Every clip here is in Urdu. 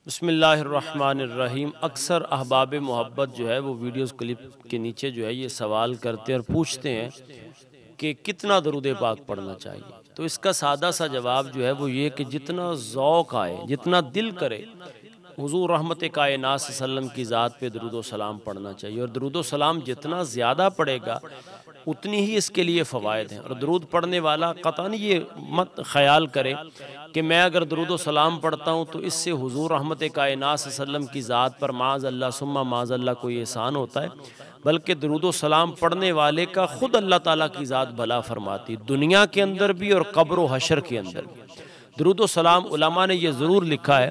بسم اللہ الرحمن الرحیم۔ اکثر احباب محبت جو ہے وہ ویڈیوز کلپ کے نیچے جو ہے یہ سوال کرتے اور پوچھتے ہیں کہ کتنا درود پاک پڑھنا چاہیے۔ تو اس کا سادہ سا جواب جو ہے وہ یہ کہ جتنا ذوق آئے، جتنا دل کرے، حضور رحمت کائنات صلی اللہ علیہ وسلم کی ذات پہ درود و سلام پڑھنا چاہیے، اور درود و سلام جتنا زیادہ پڑھے گا اتنی ہی اس کے لیے فوائد ہیں۔ اور درود پڑھنے والا قطعاً یہ مت خیال کرے کہ میں اگر درود و سلام پڑھتا ہوں تو اس سے حضور رحمت کائنات صلی اللہ علیہ وسلم کی ذات پر معاذ اللہ ثم معاذ اللہ کوئی احسان ہوتا ہے، بلکہ درود و سلام پڑھنے والے کا خود اللہ تعالیٰ کی ذات بھلا فرماتی، دنیا کے اندر بھی اور قبر و حشر کے اندر بھی۔ درود و سلام علماء نے یہ ضرور لکھا ہے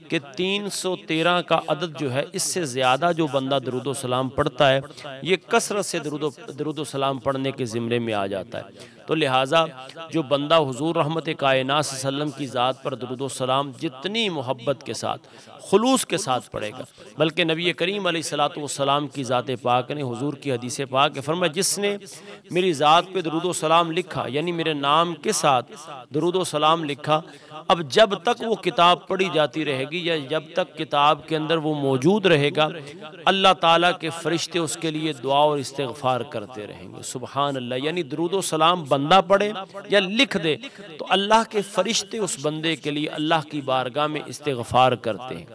کہ 313 کا عدد جو ہے، اس سے زیادہ جو بندہ درود و سلام پڑھتا ہے یہ کثرت سے درود و سلام پڑھنے کے زمرے میں آ جاتا ہے۔ تو لہٰذا جو بندہ حضور رحمت کائنات صلی اللہ علیہ وسلم کی ذات پر درود و سلام جتنی محبت کے ساتھ، خلوص کے ساتھ پڑھے گا، بلکہ نبی کریم علیہ الصلوۃ والسلام کی ذات پاک نے حضور کی حدیث پاک ہے، فرمایا جس نے میری ذات پہ درود و سلام لکھا، یعنی میرے نام کے ساتھ درود و سلام لکھا، اب جب تک وہ کتاب پڑھی جاتی رہے گی یا جب تک کتاب کے اندر وہ موجود رہے گا، اللہ تعالیٰ کے فرشتے اس کے لیے دعا اور استغفار کرتے رہیں گے۔ سبحان اللہ! یعنی درود و سلام بندہ پڑھے یا لکھ دے تو اللہ کے فرشتے اس بندے کے لیے اللہ کی بارگاہ میں استغفار کرتے ہیں۔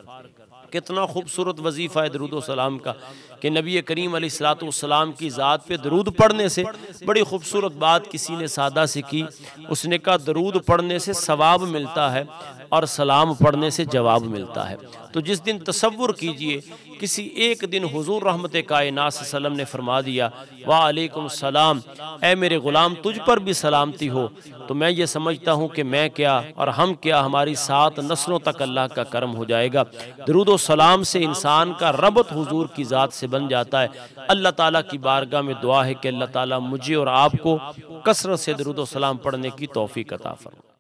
کتنا خوبصورت وظیفہ ہے درود و سلام کا کہ نبی کریم علیہ الصلوۃ والسلام کی ذات پہ درود پڑھنے سے بڑی خوبصورت بات کسی نے سادہ سے کی، اس نے کہا درود پڑھنے سے ثواب ملتا ہے اور سلام پڑھنے سے جواب ملتا ہے۔ تو جس دن تصور کیجئے کسی ایک دن حضور رحمت کائنات صلی اللہ علیہ وسلم نے فرما دیا وعلیکم السلام، اے میرے غلام تجھ پر بھی سلامتی ہو، تو میں یہ سمجھتا ہوں کہ میں کیا اور ہم کیا، ہماری 7 نسلوں تک اللہ کا کرم ہو جائے گا۔ درود و سلام سے انسان کا ربط حضور کی ذات سے بن جاتا ہے۔ اللہ تعالیٰ کی بارگاہ میں دعا ہے کہ اللہ تعالیٰ مجھے اور آپ کو کثرت سے درود و سلام پڑھنے کی توفیق عطا فرمائے۔